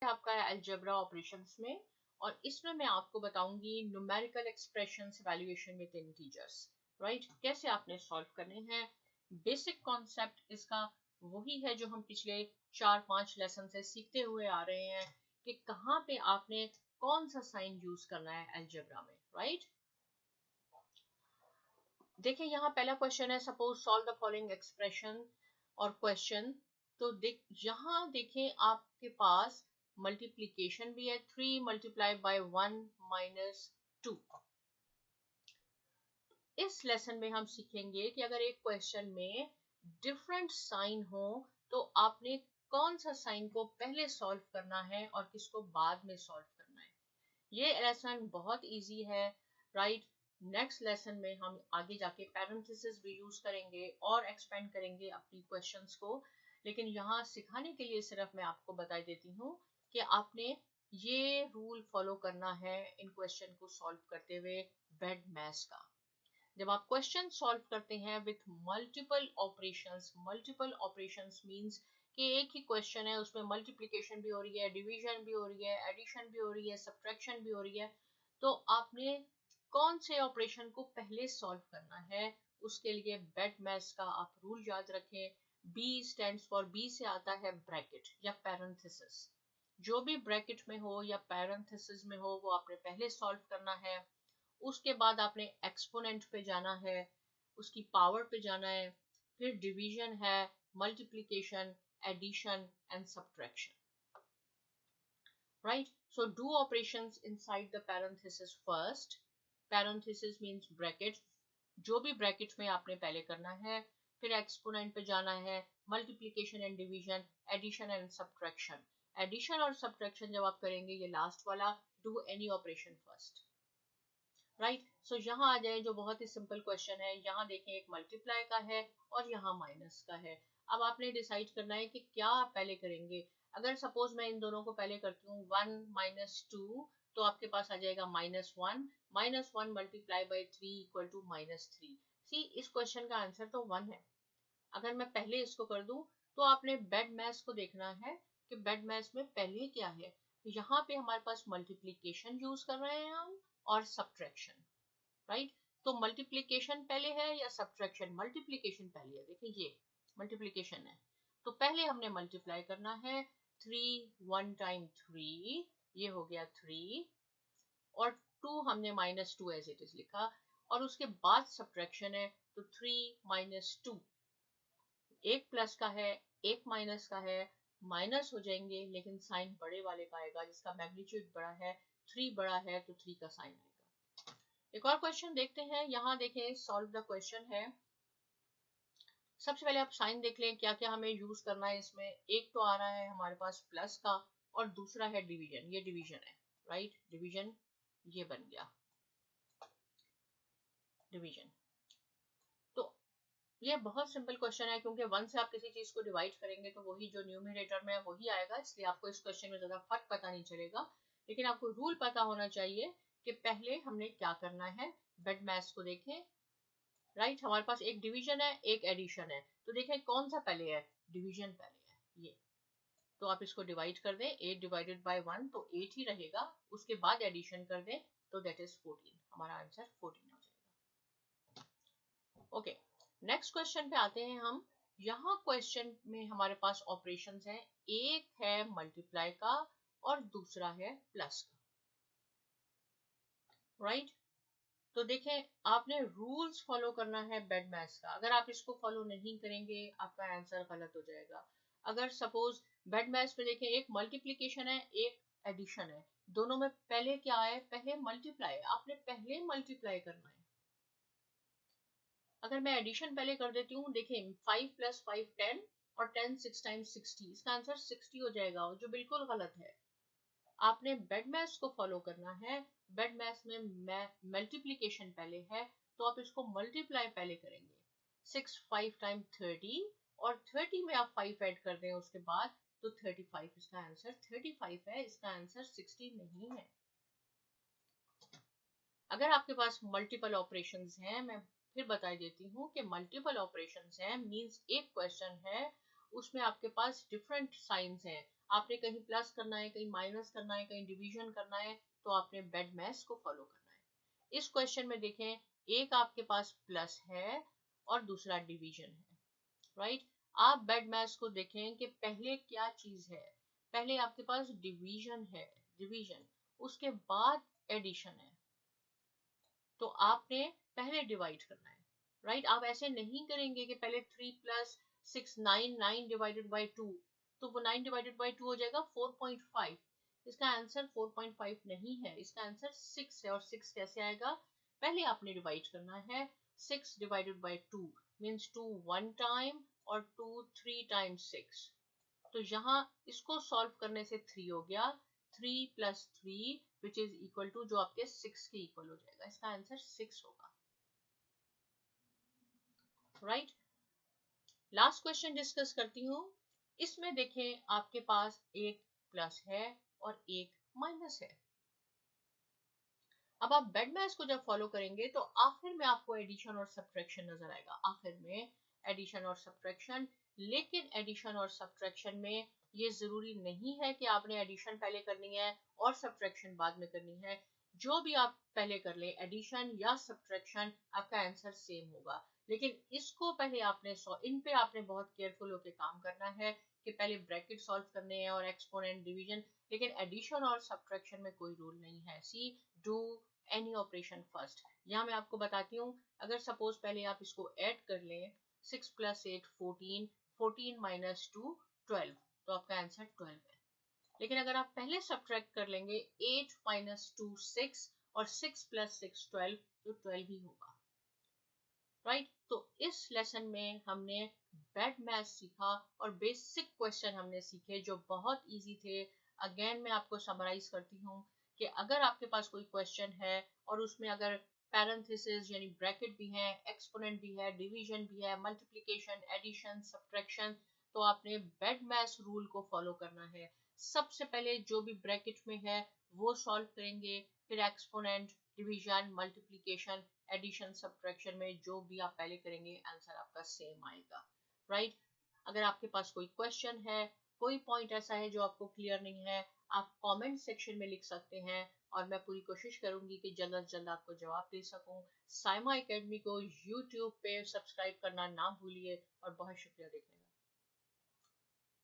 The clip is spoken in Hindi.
आपका अलजेब्रा ऑपरेशंस में, और इसमें मैं आपको बताऊंगी numerical expressions evaluation with integers, right. कैसे आपने सॉल्व करने हैं। बेसिक कॉन्सेप्ट इसका वही है जो हम पिछले 4-5 लेसन से सीखते हुए आ रहे हैं कि कहाँ पे आपने कौन सा साइन यूज करना है अलजेब्रा में, राइट। देखिए यहाँ पहला क्वेश्चन है, suppose solve the following expression और क्वेश्चन। तो यहाँ देखें आपके पास मल्टीप्लीकेशन भी है, 3 मल्टीप्लाई बाय 1 माइनस 2। इस लेसन में हम सीखेंगे कि अगर एक क्वेश्चन में डिफरेंट साइन हो तो आपने कौन सा साइन को पहले सॉल्व करना है और किसको बाद में सॉल्व करना है। ये लेसन बहुत इजी है, राइट। नेक्स्ट लेसन में हम आगे जाके पैरेंथेसिस भी यूज करेंगे और एक्सपेंड करेंगे अपनी क्वेश्चंस को, लेकिन यहाँ सिखाने के लिए सिर्फ मैं आपको बता देती हूँ कि आपने ये रूल फॉलो करना है इन क्वेश्चन को सॉल्व करते हुए बेड मैथ्स का। जब आप क्वेश्चन सॉल्व करते हैं विथ मल्टीपल ऑपरेशंस मींस कि एक ही क्वेश्चन है, उसमें मल्टीप्लिकेशन भी हो रही है, डिवीजन भी हो रही है, एडिशन भी हो रही है, सब्ट्रैक्शन भी हो रही है, तो आपने कौन से ऑपरेशन को पहले सॉल्व करना है। उसके लिए बेड मैथ्स का आप रूल याद रखें। बी स्टैंड्स फॉर, बी से आता है ब्रैकेट या पैरेंथेसिस। जो भी ब्रैकेट में हो या पैरेंथेसिस में हो वो आपने पहले सॉल्व करना है। उसके बाद आपने एक्सपोनेंट पे जाना है, उसकी पावर पे जाना है, फिर डिवीजन है, multiplication, addition and subtraction, right. So do operations inside the parenthesis first. Parenthesis means bracket, जो भी ब्रैकेट में आपने पहले करना है, फिर एक्सपोनेंट पे जाना है, multiplication and division, addition and subtraction. Addition और सब्ट्रैक्शन जब आप करेंगे, ये लास्ट वाला, do any operation first, right. So यहाँ आ जाए जो बहुत ही सिंपल क्वेश्चन है। यहाँ देखें एक मल्टीप्लाई का है और यहाँ माइनस का है। अब आपने डिसाइड करना है कि क्या आप पहले करेंगे। अगर सपोज मैं इन दोनों को पहले करती हूँ 1 माइनस 2, तो आपके पास आ जाएगा -1। -1 मल्टीप्लाई बाई 3 इक्वल टू -3। सी, इस क्वेश्चन का आंसर तो 1 है। अगर मैं पहले इसको कर दूं तो आपने बेड मैथ्स को देखना है कि बेड मैथ्स में पहले क्या है। यहाँ पे हमारे पास मल्टीप्लिकेशन यूज कर रहे हैं हम और सब्ट्रैक्शन, राइट। तो मल्टीप्लिकेशन पहले है या सब्ट्रैक्शन। मल्टीप्लिकेशन पहले है। देखिए ये मल्टीप्लिकेशन है तो पहले हमने मल्टीप्लाई करना है। 3 1 टाइम 3, ये हो गया 3, और 2 हमने -2 एज इट इज लिखा, और उसके बाद सब्ट्रैक्शन है तो 3 - 2, एक प्लस का है एक माइनस का है, माइनस हो जाएंगे लेकिन साइन बड़े वाले का आएगा जिसका मैग्नीट्यूड बड़ा है। 3 बड़ा है तो 3 का साइन आएगा। एक और क्वेश्चन देखते हैं। यहाँ देखें सॉल्व द क्वेश्चन है। सबसे पहले आप साइन देख लें क्या क्या हमें यूज करना है इसमें। एक तो आ रहा है हमारे पास प्लस का और दूसरा है डिवीजन। ये डिवीजन है, राइट। डिवीजन ये बन गया डिवीजन। तो ये बहुत सिंपल क्वेश्चन है क्योंकि 1 से आप किसी चीज को डिवाइड करेंगे तो वही जो न्यूमरेटर में है वही आएगा, इसलिए आपको इस क्वेश्चन में ज्यादा फर्क पता नहीं चलेगा। लेकिन आपको रूल पता होना चाहिए कि पहले हमने क्या करना है। बेड मैथ्स को देखें, राइट। हमारे पास एक डिवीजन है एक एडिशन है, तो देखें कौन सा पहले है। डिवीजन पहले है ये, तो आप इसको डिवाइड कर दें। 8 डिवाइडेड बाय 1 तो 8 ही रहेगा। उसके बाद एडिशन कर दें तो दैट इज 14। हमारा आंसर 14 हो जाएगा। ओके, नेक्स्ट क्वेश्चन पे आते हैं हम। यहाँ क्वेश्चन में हमारे पास ऑपरेशंस हैं। एक है मल्टीप्लाई का और दूसरा है प्लस का, राइट। तो देखें आपने रूल्स फॉलो करना है बेड मैथ्स का। अगर आप इसको फॉलो नहीं करेंगे आपका आंसर गलत हो जाएगा। अगर सपोज बेड मैथ्स में देखें एक मल्टीप्लिकेशन है एक एडिशन है, दोनों में पहले क्या है, पहले मल्टीप्लाई। आपने पहले मल्टीप्लाई करना है। अगर मैं एडिशन पहले कर देती हूँ, देखें 5 + 5 10 और 10 6 टाइम्स 60, इसका आंसर 60 हो जाएगा, जो बिल्कुल गलत है। आपने बेड मैथ्स को फॉलो करना है। बेड मैथ्स में मल्टीप्लिकेशन पहले है तो आप इसको मल्टीप्लाई पहले करेंगे। 6 5 टाइम 30 और 30 में आप 5 ऐड कर दें उसके बाद तो 35, इसका आंसर 35 है, इसका आंसर 60 नहीं है। अगर आपके पास मल्टीपल ऑपरेशंस हैं, मैं फिर बता देती हूँ कि मल्टीपल ऑपरेशंस हैं मींस एक क्वेश्चन है उसमें आपके पास डिफरेंट साइंस हैं, आपने कहीं प्लस करना है, कहीं माइनस करना है, कहीं डिवीजन करना है, तो आपने बेड मैथ्स को फॉलो करना है। इस क्वेश्चन में देखें, एक आपके पास प्लस है और दूसरा डिवीजन है, राइट। आप बेड मैथ्स को देखें कि पहले क्या चीज है, पहले आपके पास डिवीजन है, डिवीजन, उसके बाद एडिशन है, तो आपने पहले डिवाइड करना है, राइट। आप ऐसे नहीं करेंगे कि पहले 3 प्लस 6 9, 9 डिवाइडेड बाई 2, तो वो 9 डिवाइडेड बाई 2 हो जाएगा 4.5। इसका आंसर 4.5 नहीं है, इसका आंसर 6 है। और 6 कैसे आएगा, पहले आपने डिवाइड करना है। 6 डिवाइडेड बाई 2 मीन्स 2 1 टाइम और 2 3 टाइम्स 6, तो यहाँ इसको सॉल्व करने से 3 हो गया, 3 plus 3 which is equal to, जो आपके 6 के इक्वल हो जाएगा, इसका आंसर 6 होगा, राइट। लास्ट क्वेश्चन डिस्कस करती हूँ। इसमें देखें आपके पास एक प्लस है और एक माइनस है। अब आप बेड मैथ्स को जब फॉलो करेंगे तो आखिर में आपको एडिशन और सब्ट्रैक्शन नजर आएगा, आखिर में एडिशन और सब्ट्रैक्शन। लेकिन एडिशन और सब्ट्रैक्शन में ये जरूरी नहीं है कि आपने एडिशन पहले करनी है और सब्ट्रैक्शन बाद में करनी है। जो भी आप पहले कर लें, एडिशन या सब्ट्रैक्शन, आपका आंसर सेम होगा। लेकिन इसको पहले आपने इन पे आपने बहुत केयरफुल होकर काम करना है कि पहले ब्रैकेट सॉल्व करने हैं और एक्सपोनेंट डिवीजन। लेकिन एडिशन और सब्ट्रैक्शन में कोई रूल नहीं है। सी डू एनी ऑपरेशन फर्स्ट। यहाँ मैं आपको बताती हूँ, अगर सपोज पहले आप इसको ऐड कर लें, 6 प्लस 8 14, 14 माइनस 2 12, तो आपका आंसर 12 है। लेकिन अगर आप पहले सब्ट्रैक्ट कर लेंगे, 8 माइनस 2 6 और 6 प्लस 6 12, तो 12 ही होगा, राइट। तो इस लेसन में हमने बेड मैथ सीखा और बेसिक क्वेश्चन हमने सीखे जो बहुत इजी थे। अगेन मैं आपको समराइज करती हूँ कि अगर आपके पास कोई क्वेश्चन है और उसमें अगर पैरेंथेसिस यानी ब्रैकेट भी है, एक्सपोनेंट भी है, डिवीजन भी है, मल्टीप्लिकेशन, एडिशन, सब्ट्रैक्शन, तो आपने बेड मैथ रूल को फॉलो करना है। सबसे पहले जो भी ब्रैकेट में है वो सॉल्व करेंगे, फिर exponent, division, multiplication, addition, subtraction में जो भी आप पहले करेंगे आंसर आपका सेम आएगा, राइट। अगर आपके पास कोई क्वेश्चन है, कोई पॉइंट ऐसा है जो आपको क्लियर नहीं है, आप कमेंट सेक्शन में लिख सकते हैं और मैं पूरी कोशिश करूंगी कि जल्द से जल्द आपको जवाब दे सकूं। साइमा एकेडमी को यूट्यूब पे सब्सक्राइब करना ना भूलिए और बहुत शुक्रिया देखने